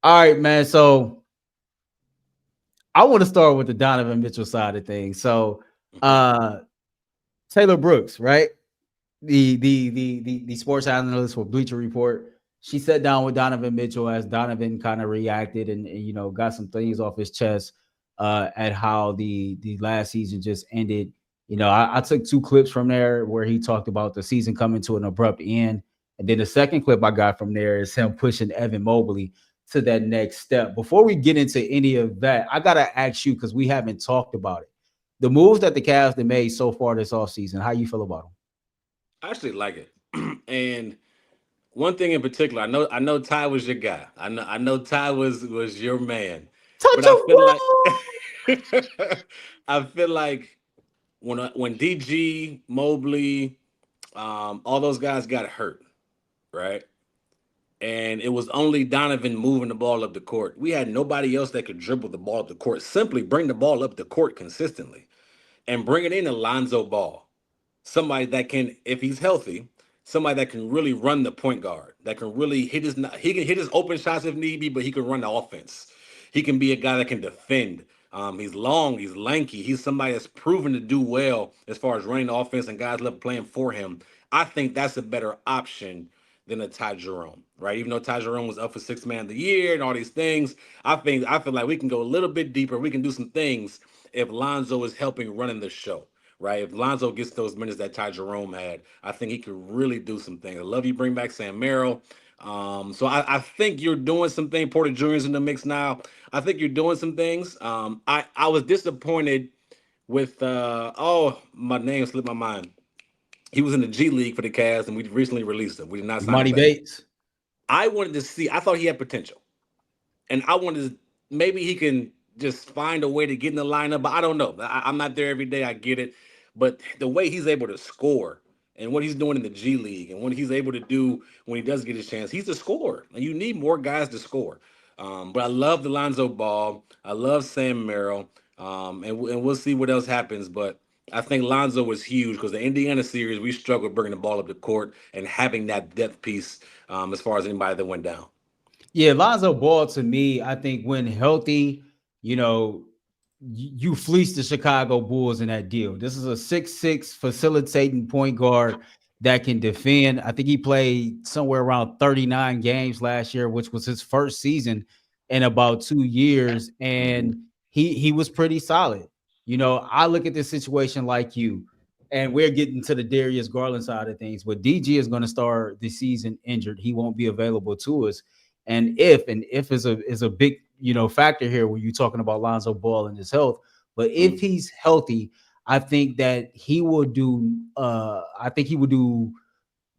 All right, man. So I want to start with the Donovan Mitchell side of things. So Mhm. uh Taylor Brooks, right? The sports analyst for Bleacher Report. She sat down with Donovan Mitchell as Donovan kind of reacted and got some things off his chest at how the last season just ended. I took two clips from there where he talked about the season coming to an abrupt end, and then the second clip I got from there is him pushing Evan Mobley to that next step. Before we get into any of that, I gotta ask you because we haven't talked about it. The moves that the Cavs have made so far this offseason, how you feel about them? I actually like it. And one thing in particular, I know Ty was your guy. I know Ty was your man. But I feel like I feel like when DG, Mobley, all those guys got hurt, right? And it was only Donovan moving the ball up the court. We had nobody else that could dribble the ball up the court. Simply bring the ball up the court consistently and bring it in Lonzo Ball, somebody that can, if he's healthy, somebody that can really run the point guard, that can really he can hit his open shots if need be, but he can run the offense. He can be a guy that can defend. He's long, he's lanky. He's somebody that's proven to do well as far as running the offense, and guys love playing for him. I think that's a better option than a Ty Jerome, right? Even though Ty Jerome was up for sixth man of the year and all these things, I feel like we can go a little bit deeper. We can do some things if Lonzo is helping running the show, right? If Lonzo gets those minutes that Ty Jerome had, I think he could really do some things. I love you bring back Sam Merrill. So I think you're doing something. Porter Jr. is in the mix now. I think you're doing some things. I was disappointed with my name slipped my mind. He was in the G League for the Cavs, and we recently released him. We did not sign him Money back. Bates. I wanted to see. I thought he had potential, and I wanted to, maybe he can just find a way to get in the lineup. But I don't know. I'm not there every day. I get it, but the way he's able to score and what he's doing in the G League and what he's able to do when he does get his chance, he's a scorer, and you need more guys to score. But I love the Lonzo Ball. I love Sam Merrill, and we'll see what else happens. But I think Lonzo was huge because the Indiana series we struggled bringing the ball up the court and having that depth piece as far as anybody that went down. Yeah, Lonzo Ball to me, I think when healthy, you know, you fleece the Chicago Bulls in that deal. This is a 6'6" facilitating point guard that can defend. I think he played somewhere around 39 games last year, which was his first season in about 2 years. Mhm. And he was pretty solid. I look at this situation like you, and we're getting to the Darius Garland side of things, but DG is going to start the season injured. He won't be available to us. And if is a big factor here when you're talking about Lonzo Ball and his health. But if Mhm. he's healthy, I think that he will do. I think he would do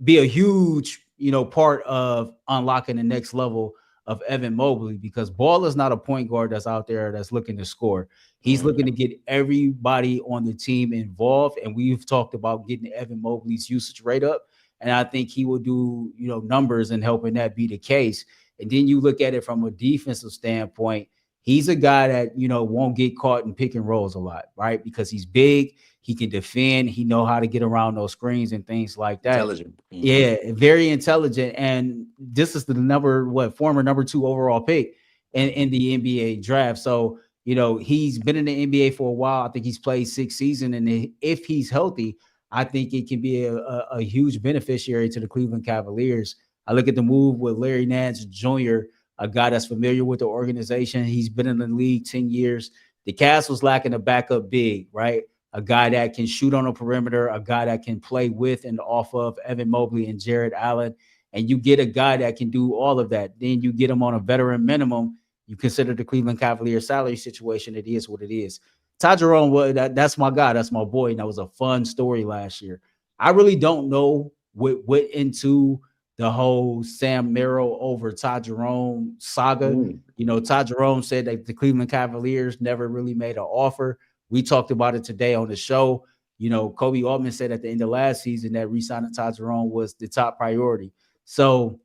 be a huge part of unlocking the next level of Evan Mobley, because Ball is not a point guard that's out there that's looking to score. He's looking to Mhm. get everybody on the team involved, and we've talked about getting Evan Mobley's usage rate up, and I think he will do numbers in helping that be the case. And then you look at it from a defensive standpoint. He's a guy that won't get caught in pick and rolls a lot, right? Because he's big, he can defend, he know how to get around those screens and things like that. Intelligent. Hmm. Yeah, very intelligent. And this is the former number 2 overall pick in the NBA draft. So, he's been in the NBA for a while. I think he's played 6 seasons. And if he's healthy, I think it can be a huge beneficiary to the Cleveland Cavaliers. I look at the move with Larry Nance Jr., a guy that's familiar with the organization. He's been in the league 10 years. The Cavs was lacking a backup big, right? A guy that can shoot on the perimeter, a guy that can play with and off of Evan Mobley and Jared Allen. And you get a guy that can do all of that. Then you get him on a veteran minimum. You consider the Cleveland Cavaliers salary situation. It is what it is. Ty Jerome, that's my guy. That's my boy. And that was a fun story last year. I really don't know what went into the whole Sam Merrill over Ty Jerome saga. Mm. Ty Jerome said that the Cleveland Cavaliers never really made an offer. We talked about it today on the show. Kobe Altman said at the end of last season that re-signing Ty Jerome was the top priority. So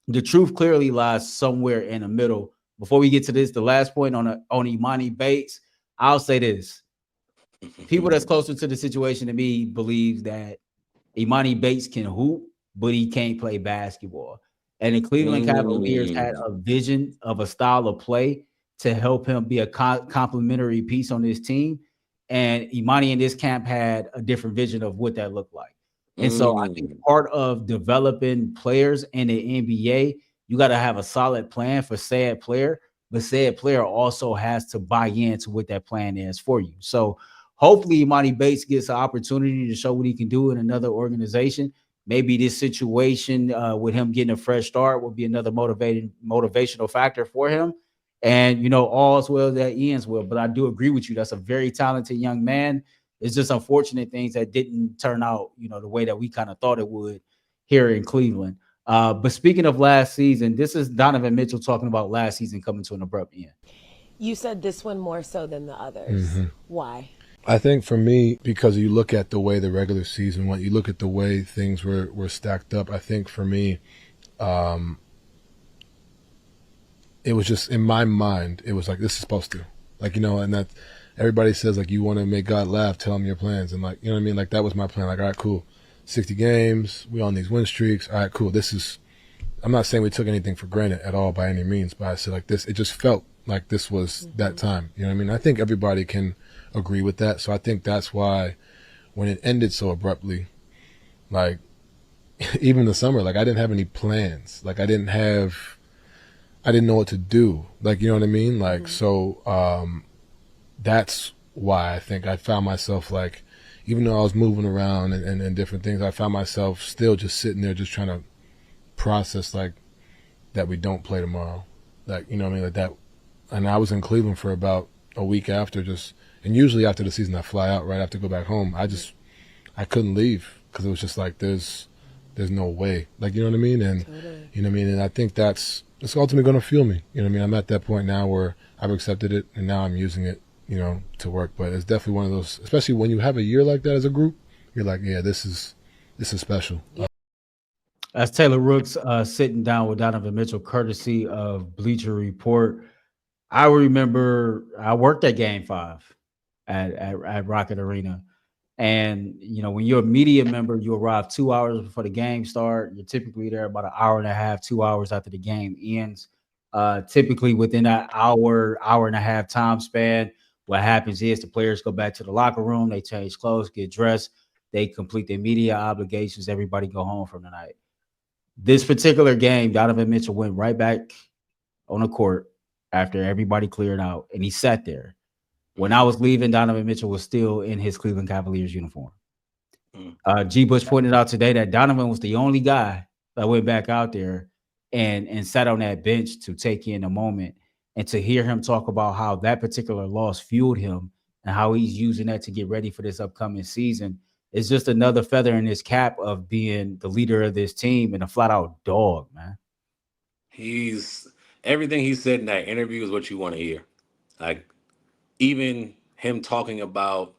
the truth clearly lies somewhere in the middle. Before we get to this, the last point on Imani Bates, I'll say this: people that's closer to the situation to me believe that Imani Bates can hoop, but he can't play basketball. And the Cleveland Cavaliers had a vision of a style of play to help him be a complementary piece on this team. And Imani in this camp had a different vision of what that looked like. And so I think part of developing players in the NBA, you got to have a solid plan for said player, but said player also has to buy into what that plan is for you. So hopefully Imani Bates gets an opportunity to show what he can do in another organization. Maybe this situation with him getting a fresh start will be another motivational factor for him. And, you know, all's well that ends well. But I do agree with you. That's a very talented young man. It's just unfortunate things that didn't turn out, you know, the way that we kind of thought it would here in Cleveland. But speaking of last season, this is Donovan Mitchell talking about last season coming to an abrupt end. You said this one more so than the others. Mm-hmm. Why? I think for me, because you look at the way the regular season went, you look at the way things were stacked up, I think for me, it was just in my mind, it was like, this is supposed to. Like, you know, and that everybody says, like, you want to make God laugh, tell him your plans. And, like, you know what I mean? Like, that was my plan. Like, all right, cool. 60 games, we on these win streaks. All right, cool. This is, I'm not saying we took anything for granted at all by any means, but I said, like, this, it just felt like this was that time. You know what I mean? I think everybody can agree with that. So I think that's why when it ended so abruptly, like, even the summer, like, I didn't have any plans. Like, I didn't know what to do. Like, you know what I mean? Like, so that's why I think I found myself, like, even though I was moving around and different things, I found myself still just sitting there just trying to process, like, that we don't play tomorrow. Like, you know what I mean? Like that. And I was in Cleveland for about a week after and usually after the season I fly out right after I go back home. I couldn't leave because it was just like, there's no way. Like, you know what I mean? And, totally. You know what I mean? And I think it's ultimately going to fuel me. You know what I mean? I'm at that point now where I've accepted it and now I'm using it, you know, to work. But it's definitely one of those, especially when you have a year like that as a group, you're like, yeah, this is special. Yeah. That's Taylor Rooks sitting down with Donovan Mitchell, courtesy of Bleacher Report. I remember I worked at Game 5 at Rocket Arena. And, you know, when you're a media member, you arrive 2 hours before the game start. You're typically there about an hour and a half, 2 hours after the game ends. Typically within that hour and a half time span, what happens is the players go back to the locker room, they change clothes, get dressed, they complete their media obligations, everybody go home for the night. This particular game, Donovan Mitchell went right back on the court after everybody cleared out, and he sat there. When I was leaving, Donovan Mitchell was still in his Cleveland Cavaliers uniform. G. Bush pointed out today that Donovan was the only guy that went back out there and sat on that bench to take in a moment and to hear him talk about how that particular loss fueled him and how he's using that to get ready for this upcoming season. It's just another feather in his cap of being the leader of this team and a flat out dog, man. Everything he said in that interview is what you want to hear. Like, even him talking about,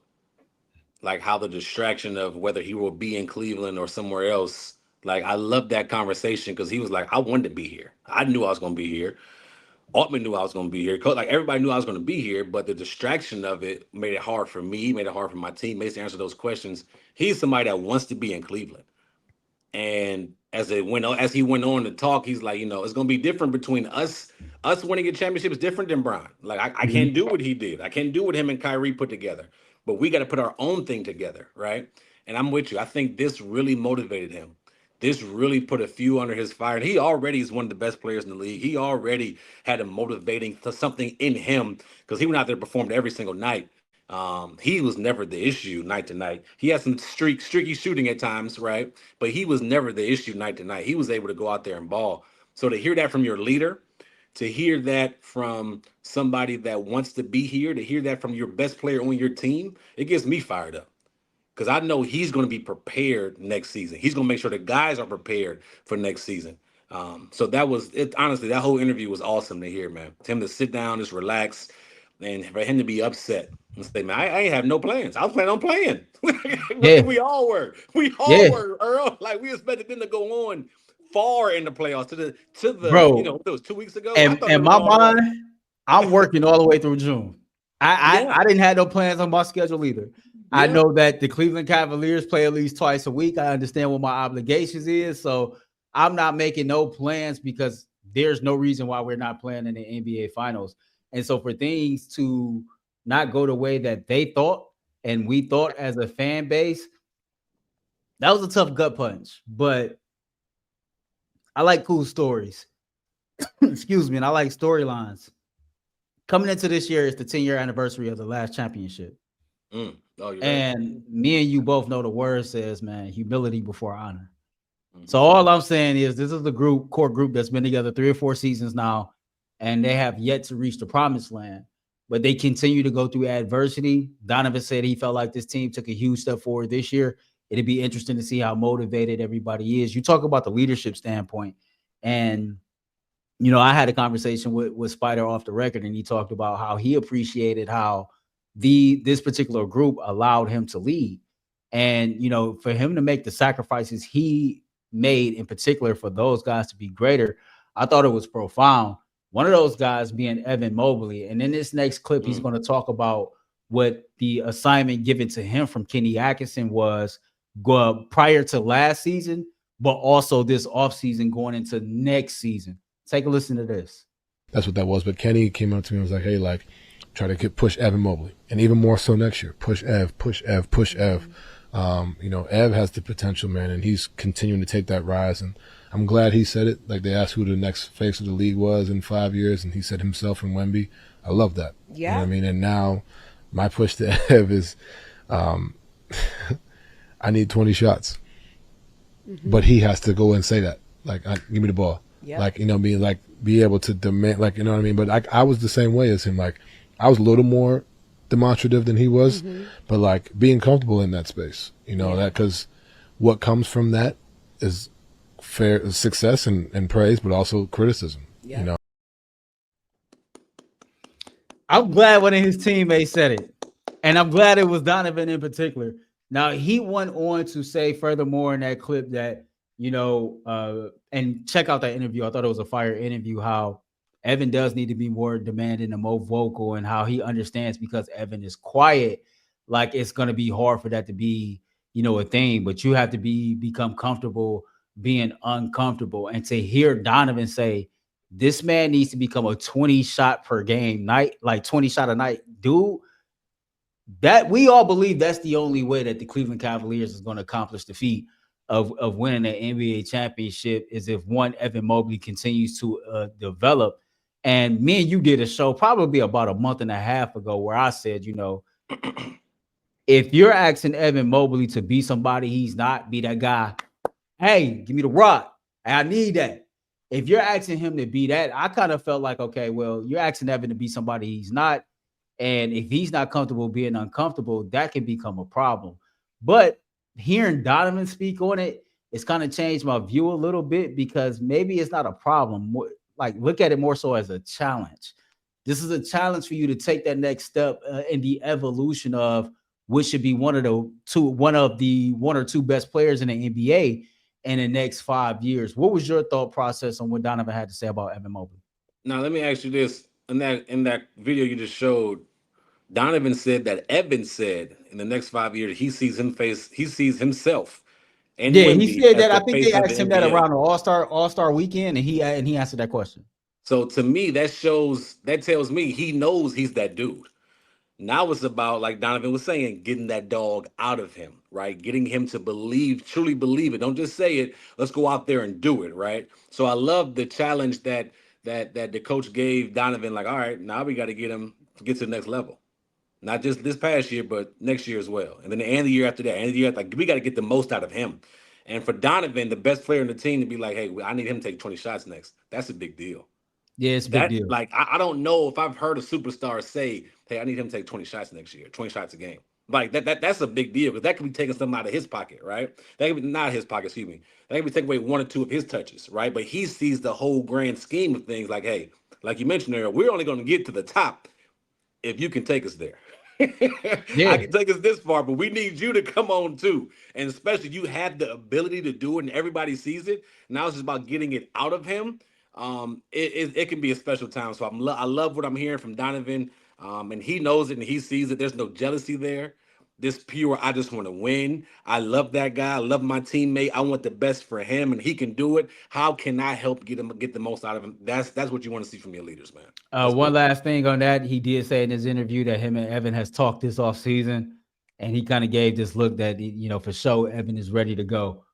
like, how the distraction of whether he will be in Cleveland or somewhere else, like, I love that conversation because he was like, I wanted to be here. I knew I was going to be here. Altman knew I was going to be here. Like, everybody knew I was going to be here, but the distraction of it made it hard for me, made it hard for my teammates to answer those questions. He's somebody that wants to be in Cleveland. And as he went on to talk, he's like, you know, it's going to be different between us winning a championship is different than Bron. Like, I can't do what he did. I can't do what him and Kyrie put together. But we got to put our own thing together, right? And I'm with you. I think this really motivated him. This really put a few under his fire. He already is one of the best players in the league. He already had a motivating something in him because he went out there and performed every single night. He was never the issue night to night. He had some streaky shooting at times, right? But he was never the issue night to night. He was able to go out there and ball. So to hear that from your leader, to hear that from somebody that wants to be here, to hear that from your best player on your team, it gets me fired up. Because I know he's going to be prepared next season. He's going to make sure the guys are prepared for next season. So that was it. Honestly, that whole interview was awesome to hear, man. For him to sit down, just relax, and for him to be upset and say, man, I ain't have no plans. I was planning on playing. Yeah. We all were. Were, Earl. Like, we expected them to go on far in the playoffs to the Bro, you know, it was 2 weeks ago. And my mind, I'm working all the way through June. I didn't have no plans on my schedule either. Yeah. I know that the Cleveland Cavaliers play at least twice a week. I understand what my obligations is. So I'm not making no plans because there's no reason why we're not playing in the NBA Finals. And so for things to not go the way that they thought and we thought as a fan base, that was a tough gut punch. But I like cool stories. Excuse me. And I like storylines. Coming into this year is the 10-year anniversary of the last championship. Oh, you're And right. me and you both know the word says, man, humility before honor. So all I'm saying is this is the core group that's been together 3 or 4 seasons now, and they have yet to reach the promised land, but they continue to go through adversity. Donovan said he felt like this team took a huge step forward this year. It'd be interesting to see how motivated everybody is. You talk about the leadership standpoint, and I had a conversation with Spider off the record, and he talked about how he appreciated how this particular group allowed him to lead. And, for him to make the sacrifices he made in particular for those guys to be greater, I thought it was profound. One of those guys being Evan Mobley. And in this next clip, he's going to talk about what the assignment given to him from Kenny Atkinson was prior to last season, but also this offseason going into next season. Take a listen to this. That's what that was. But Kenny came up to me and was like, hey, like, try to push Evan Mobley. And even more so next year. Push Ev, push Ev, push Ev. Ev has the potential, man, and he's continuing to take that rise. And I'm glad he said it. Like, they asked who the next face of the league was in 5 years, and he said himself and Wemby. I love that. Yeah. You know what I mean? And now my push to Ev is I need 20 shots. Mm-hmm. But he has to go and say that. Like, give me the ball. Yep. Like, be able to demand, like, you know what I mean? But I was the same way as him. Like, I was a little more demonstrative than he was, but like being comfortable in that space, that because what comes from that is fair success and praise, but also criticism. I'm glad one of his teammates said it, and I'm glad it was Donovan in particular. Now he went on to say furthermore in that clip that and check out that interview. I thought it was a fire interview. How Evan does need to be more demanding and more vocal, and how he understands because Evan is quiet, like it's going to be hard for that to be, a thing, but you have to become comfortable being uncomfortable. And to hear Donovan say, this man needs to become a 20 shot per game night, like 20 shot a night, dude, that we all believe that's the only way that the Cleveland Cavaliers is going to accomplish the feat of winning an NBA championship is if Evan Mobley continues to develop. And me and you did a show probably about a month and a half ago where I said, if you're asking Evan Mobley to be somebody he's not, be that guy, hey, give me the rock. I need that. If you're asking him to be that, I kind of felt like, okay, well, you're asking Evan to be somebody he's not. And if he's not comfortable being uncomfortable, that can become a problem. But hearing Donovan speak on it, it's kind of changed my view a little bit because maybe it's not a problem. Like, look at it more so as a challenge. This is a challenge for you to take that next step in the evolution of which should be one of the one or two best players in the NBA in the next 5 years. What was your thought process on what Donovan had to say about Evan Mobley? Now, let me ask you this. In that video you just showed, Donovan said that Evan said in the next 5 years he sees himself. And yeah, he said that. I think they of asked the him that NBA. around the All-Star weekend, and he answered that question. So to me, that tells me he knows he's that dude. Now it's about, like Donovan was saying, getting that dog out of him, right? Getting him to truly believe it. Don't just say it. Let's go out there and do it, right? So I love the challenge that the coach gave Donovan. Like, all right, now we got to get him to get to the next level. Not just this past year, but next year as well. And then the year after that, and the year after, like, we got to get the most out of him. And for Donovan, the best player in the team, to be like, hey, I need him to take 20 shots next. That's a big deal. Yeah, it's a big deal. Like, I don't know if I've heard a superstar say, hey, I need him to take 20 shots next year, 20 shots a game. Like, that's a big deal because that could be taking something out of his pocket, right? That could be not his pocket, excuse me. That could be taking away 1 or 2 of his touches, right? But he sees the whole grand scheme of things like, hey, like you mentioned earlier, we're only going to get to the top if you can take us there. Yeah. I can take us this far, but we need you to come on too. And especially you have the ability to do it and everybody sees it. Now it's just about getting it out of him. It can be a special time. So I love what I'm hearing from Donovan. And he knows it and he sees it. There's no jealousy there. this pure, I just want to win. I love that guy. I love my teammate. I want the best for him, and he can do it. How can I help get the most out of him? That's what you want to see from your leaders, man. One last thing on that, he did say in his interview that him and Evan has talked this offseason, and he kind of gave this look that, for sure, Evan is ready to go.